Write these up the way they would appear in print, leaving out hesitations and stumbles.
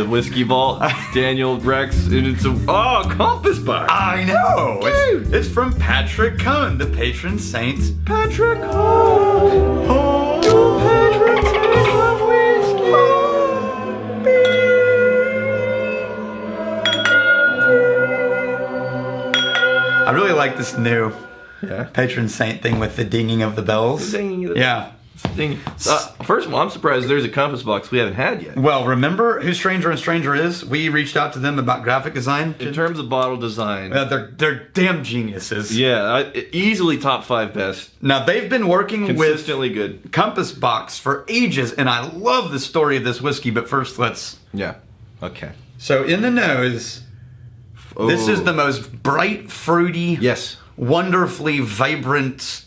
the whiskey vault. Daniel Rex, and it's a compass box. I know. It's from Patrick Cohn, the patron saint. Patrick Cohn. Oh, patron saint of whiskey. I really like this new patron saint thing with the dinging of the bells. Yeah. First of all, I'm surprised there's a compass box we haven't had yet. Well, remember who Stranger and Stranger is? We reached out to them about graphic design. In terms of bottle design, they're damn geniuses. Yeah, easily top 5 best. Now they've been working consistently with good compass box for ages, and I love the story of this whiskey. But first, okay. So in the nose, this is the most bright, fruity, wonderfully vibrant,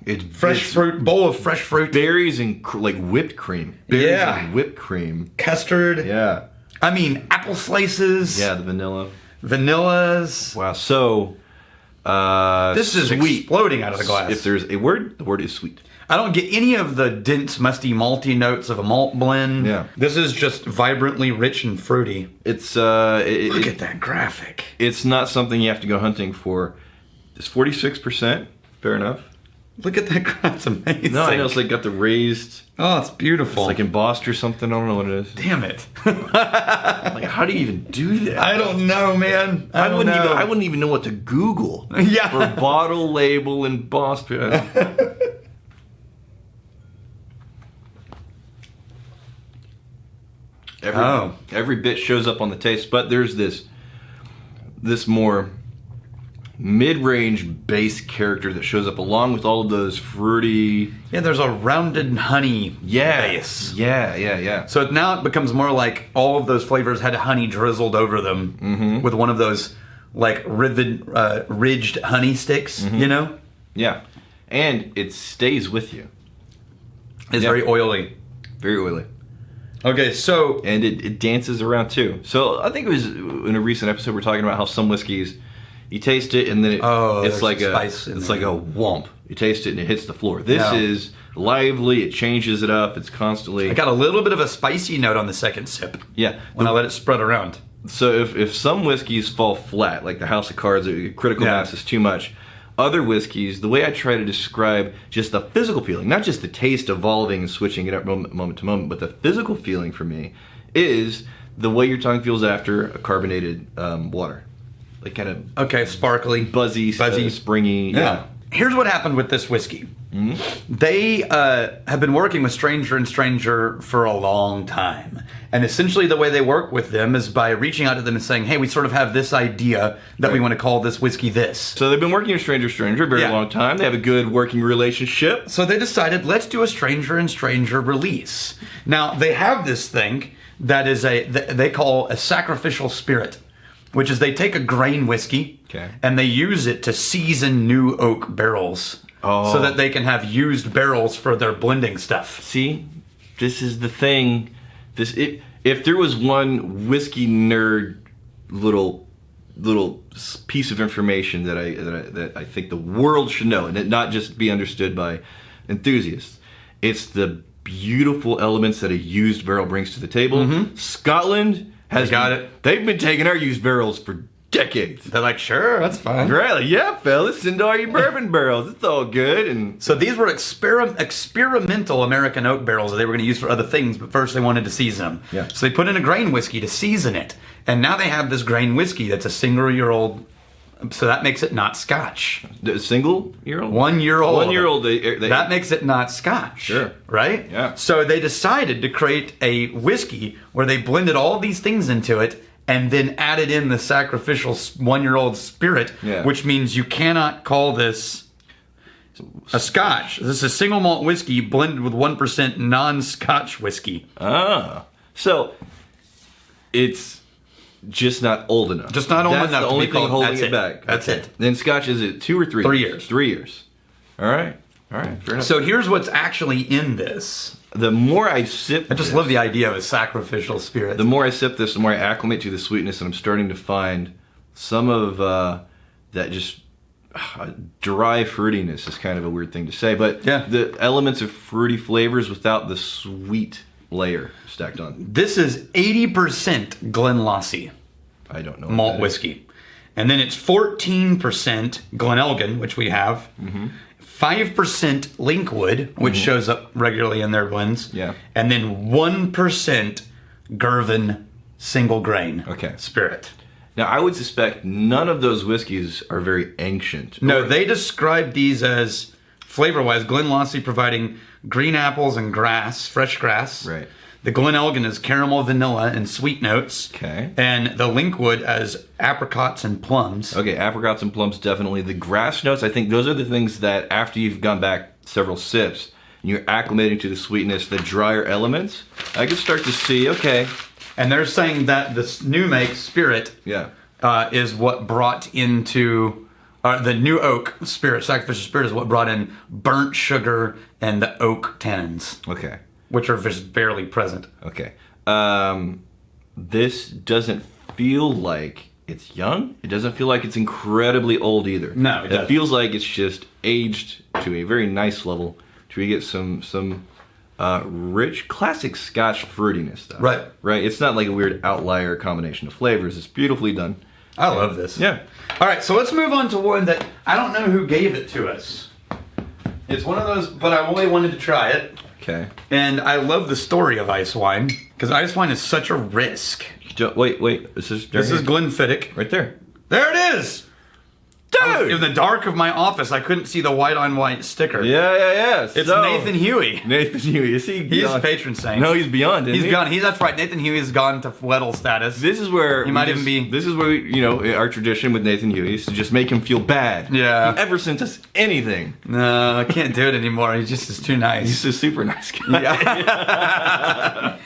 It's fresh fruit, bowl of fresh fruit. Berries and whipped cream. Berries and whipped cream. Custard. Yeah. I mean, apple slices. Yeah, the vanilla. Vanillas. Wow. So, this is sweet. Exploding out of the glass. If there's a word, the word is sweet. I don't get any of the dense, musty, malty notes of a malt blend. Yeah. This is just vibrantly rich and fruity. It's, Look at that graphic. It's not something you have to go hunting for. It's 46%. Fair enough. Look at that. That's amazing. No, I know. It's got the raised. Oh, it's beautiful. It's embossed or something. I don't know what it is. Damn it. How do you even do that? I don't know, man. I wouldn't even know what to Google. For bottle label embossed. Every bit shows up on the taste, but there's this more mid-range bass character that shows up along with all of those fruity. Yeah, there's a rounded honey base. Yeah. So now it becomes more like all of those flavors had honey drizzled over them with one of those ridged honey sticks, you know? Yeah. And it stays with you. It's very oily. Very oily. Okay, so... And it dances around too. So I think it was in a recent episode we were talking about how some whiskeys, you taste it and then it's like a whomp. You taste it and it hits the floor. This is lively. It changes it up. It's constantly... I got a little bit of a spicy note on the second sip. Yeah. When I let it spread around. So if some whiskeys fall flat, like the House of Cards, critical mass is too much. Other whiskeys, the way I try to describe just the physical feeling, not just the taste evolving and switching it up moment to moment, but the physical feeling for me is the way your tongue feels after a carbonated water. Like kind of... Okay, sparkly. Buzzy. Springy. Yeah. Here's what happened with this whiskey. They have been working with Stranger and Stranger for a long time. And essentially the way they work with them is by reaching out to them and saying, hey, we sort of have this idea that we want to call this whiskey this. So they've been working with Stranger a very long time. They have a good working relationship. So they decided, let's do a Stranger and Stranger release. Now, they have this thing that is they call a sacrificial spirit, which is they take a grain whiskey and they use it to season new oak barrels. So that they can have used barrels for their blending stuff. See, this is the thing. If there was one whiskey nerd little piece of information that I think the world should know, and it not just be understood by enthusiasts, it's the beautiful elements that a used barrel brings to the table. Scotland has got it. They've been taking our used barrels for decades. They're like, sure, that's fine. Right, yeah, fellas, send all your bourbon barrels. It's all good. And so these were experimental American oak barrels that they were going to use for other things, but first they wanted to season them. Yeah. So they put in a grain whiskey to season it, and now they have this grain whiskey that's a single-year-old. So that makes it not Scotch. The single-year-old? 1 year old. 1 year old. That makes it not Scotch. Sure. Right? Yeah. So they decided to create a whiskey where they blended all these things into it and then added in the sacrificial 1 year old spirit, which means you cannot call this a Scotch. This is a single malt whiskey blended with 1% non-Scotch whiskey. So it's just not old enough. Just not old enough. That's the only thing holding it back. That's it. Then Scotch, is it 2 or 3? 3 years. 3 years. All right. Fair enough. So here's what's actually in this. The more I sip I just love the idea of a sacrificial spirit. The more I sip this, the more I acclimate to the sweetness, and I'm starting to find some of that just dry fruitiness is kind of a weird thing to say, but the elements of fruity flavors without the sweet layer stacked on? This is 80% Glenlossie I don't know. malt whiskey. And then it's 14% Glenelgan, which we have. 5% Linkwood, which shows up regularly in their blends. Yeah. And then 1% Girvan single grain spirit. Now, I would suspect none of those whiskeys are very ancient. No, they describe these as, flavor-wise, Glenlossie providing green apples and grass, fresh grass. Right. The Glenelgan is caramel, vanilla, and sweet notes. Okay. And the Linkwood as apricots and plums. Okay, apricots and plums, definitely. The grass notes, I think those are the things that after you've gone back several sips, and you're acclimating to the sweetness, the drier elements, I can start to see, okay. And they're saying that this new make spirit is what brought into... the new oak spirit, sacrificial spirit, is what brought in burnt sugar and the oak tannins. Okay. Which are just barely present. Okay. This doesn't feel like it's young. It doesn't feel like it's incredibly old either. No, it doesn't. It feels like it's just aged to a very nice level. Till we get some rich, classic Scotch fruitiness, though. Right. Right? It's not like a weird outlier combination of flavors. It's beautifully done. I love this. Yeah. All right, so let's move on to one that I don't know who gave it to us. It's one of those, but I really wanted to try it. Okay. And I love the story of ice wine, because ice wine is such a risk. Wait. This is Glenfiddich. right there. There it is! Dude! In the dark of my office, I couldn't see the white on white sticker. Yeah. It's Nathan Huey. Nathan Huey. Is he He's patron saint. No, he's beyond, isn't he? He's gone. That's right. Nathan Huey's gone to Weddle status. This is where he might even be. This is where our tradition with Nathan Huey is to just make him feel bad. Yeah. He ever sent us anything. No, I can't do it anymore. He just is too nice. He's a super nice guy. Yeah.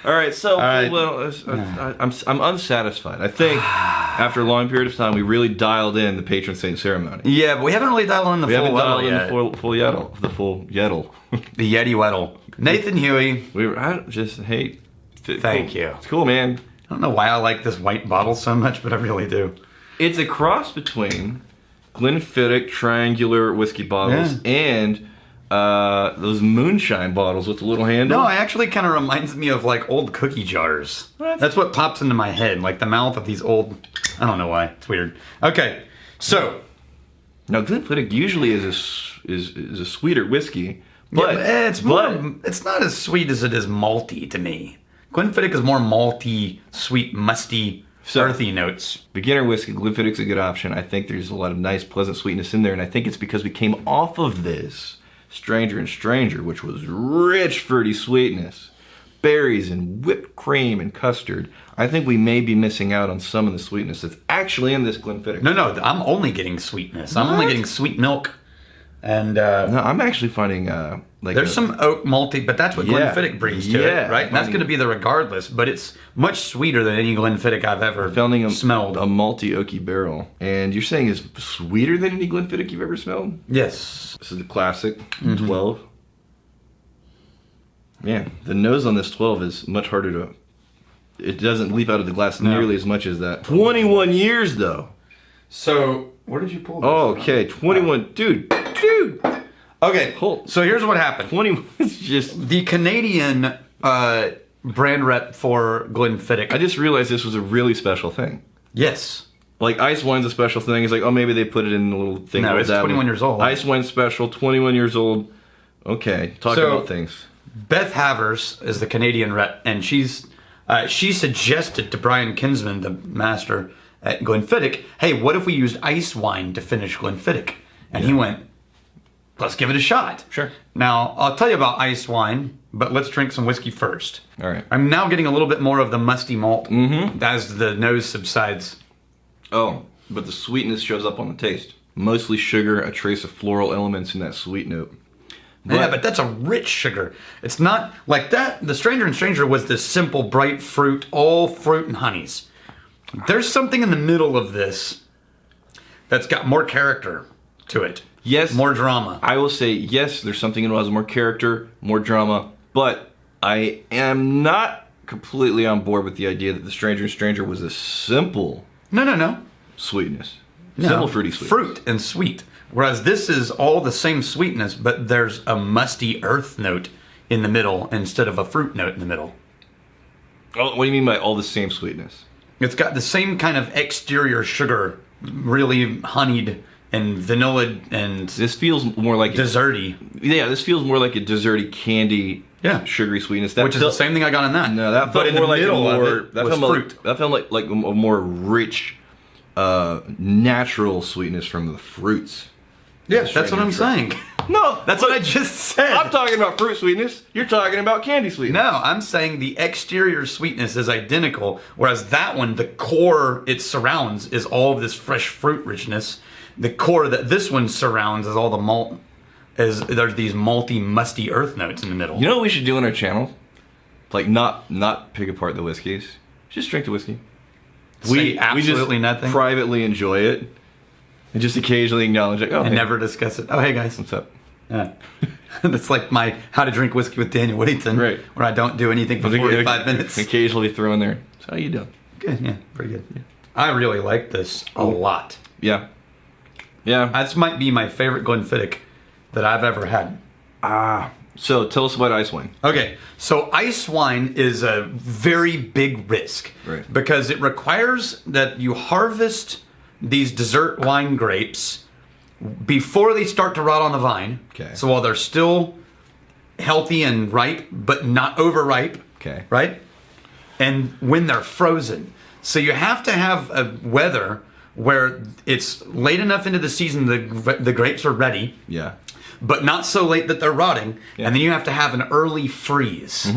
All right, so well, I'm unsatisfied. I think after a long period of time, we really dialed in the patron saint ceremony. Yeah, but we haven't really dialed in the full Weddle yet. The full Yeddle. The Yeti Weddle. Nathan Huey. Thank you. It's cool, man. I don't know why I like this white bottle so much, but I really do. It's a cross between Glenfiddich triangular whiskey bottles and those moonshine bottles with the little handle. No, it actually kind of reminds me of like old cookie jars. What? That's what pops into my head, like the mouth of these old. I don't know why. It's weird. Okay, so now Glenfiddich usually is a sweeter whiskey, but it's not as sweet as it is malty to me. Glenfiddich is more malty, sweet, musty, earthy notes. Beginner whiskey, Glenfiddich's a good option. I think there's a lot of nice, pleasant sweetness in there, and I think it's because we came off of this Stranger and Stranger, which was rich, fruity sweetness, berries and whipped cream and custard. I think we may be missing out on some of the sweetness that's actually in this Glenfiddich. No, I'm only getting sweetness. I'm only getting sweet milk. And no, I'm actually finding there's some oak malty, but that's what Glenfiddich brings to it, right? And that's going to be the regardless, but it's much sweeter than any Glenfiddich I've ever smelled. A malty oaky barrel, and you're saying it's sweeter than any Glenfiddich you've ever smelled? Yes. This is the classic 12. Man, the nose on this 12 is much harder to. It doesn't leap out of the glass nearly as much as that. 21 years though. So where did you pull this? Oh, okay, 21, dude. Okay, so here's what happened. 21 is just the Canadian brand rep for Glenfiddich. I just realized this was a really special thing. Yes. Like ice wine's a special thing. It's like, oh, maybe they put it in a little thing. No, it's 21 years old. Ice wine special, 21 years old. Okay, talk about things. Beth Havers is the Canadian rep, and she suggested to Brian Kinsman, the master at Glenfiddich, hey, what if we used ice wine to finish Glenfiddich? And he went, let's give it a shot. Sure. Now, I'll tell you about ice wine, but let's drink some whiskey first. All right. I'm now getting a little bit more of the musty malt as the nose subsides. Oh, but the sweetness shows up on the taste. Mostly sugar, a trace of floral elements in that sweet note. But that's a rich sugar. It's not like that. The Stranger and Stranger was this simple, bright fruit, all fruit and honeys. There's something in the middle of this that's got more character to it. Yes. More drama. I will say, yes, there's something that has more character, more drama, but I am not completely on board with the idea that the Stranger and Stranger was a simple sweetness. No. Simple fruity sweetness. Fruit and sweet. Whereas this is all the same sweetness, but there's a musty earth note in the middle instead of a fruit note in the middle. Oh, what do you mean by all the same sweetness? It's got the same kind of exterior sugar, really honeyed and vanilla and This feels more like desserty. Yeah, this feels more like a desserty candy, sugary sweetness. Which is the same thing I got in that. No, that felt but in more the like middle a more, of it that was felt fruit. That felt like a more rich, natural sweetness from the fruits. Yeah, that's what I'm saying. No, That's what I just said. I'm talking about fruit sweetness. You're talking about candy sweetness. No, I'm saying the exterior sweetness is identical, whereas that one, the core it surrounds is all of this fresh fruit richness. The core that this one surrounds is all the malt. There's these malty, musty earth notes in the middle. You know what we should do on our channel? Like not pick apart the whiskeys. Just drink the whiskey. Say absolutely just nothing. Privately enjoy it, and just occasionally acknowledge it. Oh, and hey, never discuss it. Oh, hey guys. what's up? That's like my How to Drink Whiskey with Daniel Whittington, Right. where I don't do anything for 45 minutes. Occasionally throw in there. So how you doing? Good, yeah, pretty good. Yeah. I really like this a lot. Yeah. Yeah. This might be my favorite Glenfiddich that I've ever had. So tell us about ice wine. Okay, so ice wine is a very big risk. Right. Because it requires that you harvest these dessert wine grapes before they start to rot on the vine. Okay. So while they're still healthy and ripe, but not overripe. Okay. Right? And when they're frozen. So you have to have a weather where it's late enough into the season the grapes are ready. Yeah. But not so late that they're rotting. Yeah. And then you have to have an early freeze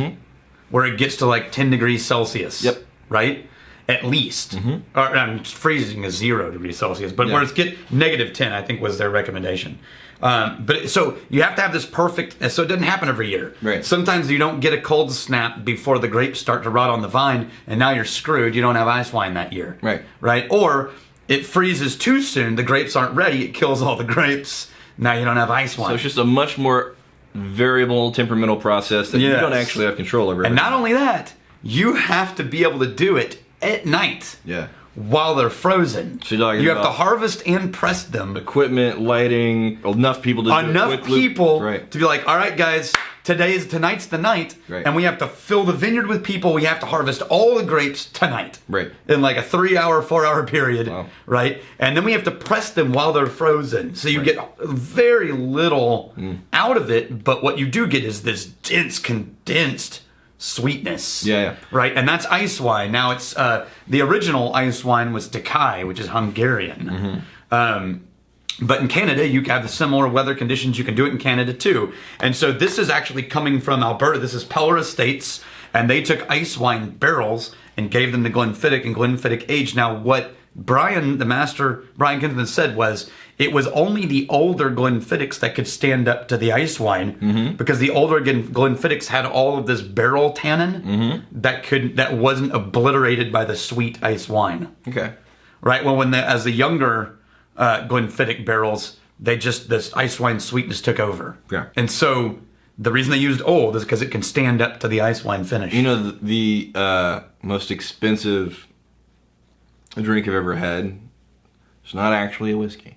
where it gets to like 10 degrees Celsius. Yep. Right? At least. Or freezing is 0 degrees Celsius. But Yeah. where it's -10, I think was their recommendation. But so you have to have this perfect, so it doesn't happen every year. Right. Sometimes you don't get a cold snap before the grapes start to rot on the vine, and now you're screwed. You don't have ice wine that year. Right. Right? Or it freezes too soon, the grapes aren't ready, it kills all the grapes. Now you don't have ice wine. So it's just a much more variable temperamental process that you Yes. don't actually have control over. And not only that, you have to be able to do it at night. Yeah. While they're frozen. So you're talking you have to about harvest and press them. Equipment, lighting, enough people to do it Enough quickly. people Right. to be like, all right, guys, tonight's the night, Right. and we have to fill the vineyard with people. We have to harvest all the grapes tonight, Right. In like a 3-hour, 4-hour period, Wow. right? And then we have to press them while they're frozen, so you get very little out of it. But what you do get is this dense, condensed sweetness. Yeah. Right, and that's ice wine. Now it's the original ice wine was Tokai, which is Hungarian. But in Canada, you have the similar weather conditions. You can do it in Canada too. And so this is actually coming from Alberta. This is Peller Estates, and they took ice wine barrels and gave them to Glenfiddich and Glenfiddich aged. Now, what Brian, the master, Brian Kinsman said was it was only the older Glenfiddichs that could stand up to the ice wine because the older Glenfiddichs had all of this barrel tannin that wasn't obliterated by the sweet ice wine. Okay. Right. Well, as the younger Glenfiddich barrels, this ice wine sweetness took over. Yeah. And so the reason they used old is because it can stand up to the ice wine finish. You know, the most expensive drink I've ever had, it's not actually a whiskey.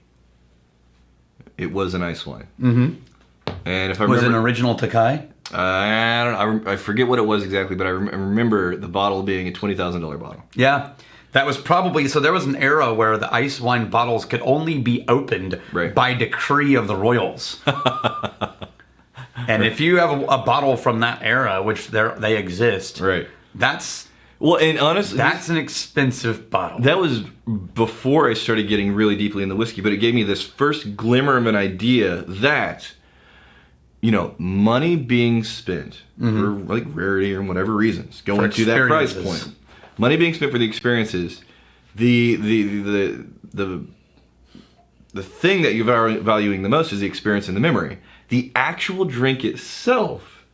It was an ice wine. And if I was it an remember, original Tokai? I don't know. I forget what it was exactly, but I remember the bottle being a $20,000 bottle. Yeah. That was probably, so there was an era where the ice wine bottles could only be opened by decree of the royals. And if you have a bottle from that era, which they exist, Right. that's and honestly, an expensive bottle. that was before I started getting really deeply into whiskey, but it gave me this first glimmer of an idea that, money being spent for like rarity or whatever reasons, going to that price point. Money being spent for the experiences, the thing that you're valuing the most is the experience and the memory. The actual drink itself,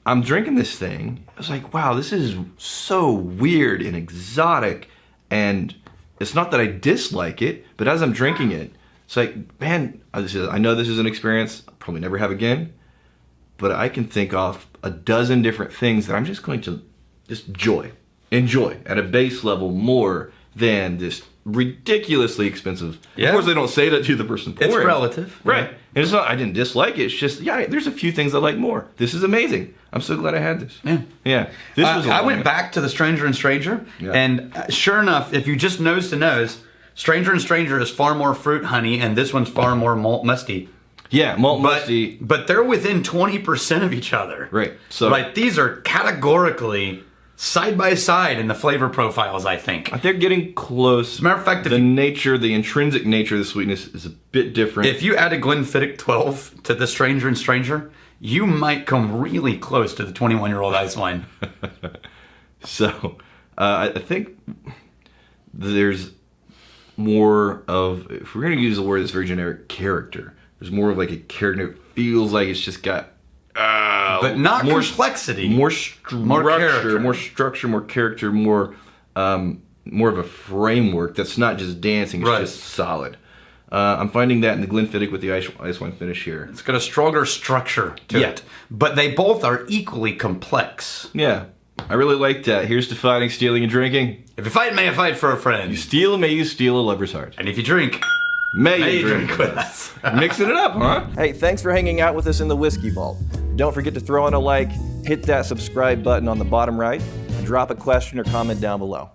I'm drinking this thing, I was like, wow, this is so weird and exotic, and it's not that I dislike it, but as I'm drinking it, it's like, man, I know this is an experience I'll probably never have again, but I can think off a dozen different things that I'm just going to enjoy at a base level more than this ridiculously expensive. Yeah. Of course, they don't say that to the person pouring. It's relative. Right. And it's not, I didn't dislike it. It's just, yeah, there's a few things I like more. This is amazing. I'm so glad I had this. Yeah. Yeah. This was I went back to the Stranger and Stranger, and sure enough, if you just nose to nose, Stranger and Stranger is far more fruit honey, and this one's far more malt musty. Yeah, malt musty. But they're within 20% of each other. Right. So like these are categorically side by side in the flavor profiles, I think. They're getting close. As a matter of fact, the intrinsic nature of the sweetness is a bit different. If you add a Glenfiddich 12 to the Stranger and Stranger, you might come really close to the 21-year-old ice wine. So, I think there's more of, if we're going to use a word that's very generic, character. There's more of like a character. It feels like it's just got... but not more complexity. More structure, more character, more of a framework that's not just dancing, it's just solid. I'm finding that in the Glenfiddich with the ice wine finish here. It's got a stronger structure to it. But they both are equally complex. Yeah. I really like that. Here's to fighting, stealing, and drinking. If you fight, may you fight for a friend. You steal, may you steal a lover's heart. And if you drink, may you drink with us. Mixing it up, huh? Hey, thanks for hanging out with us in the Whiskey Vault. Don't forget to throw in a like, hit that subscribe button on the bottom right, and drop a question or comment down below.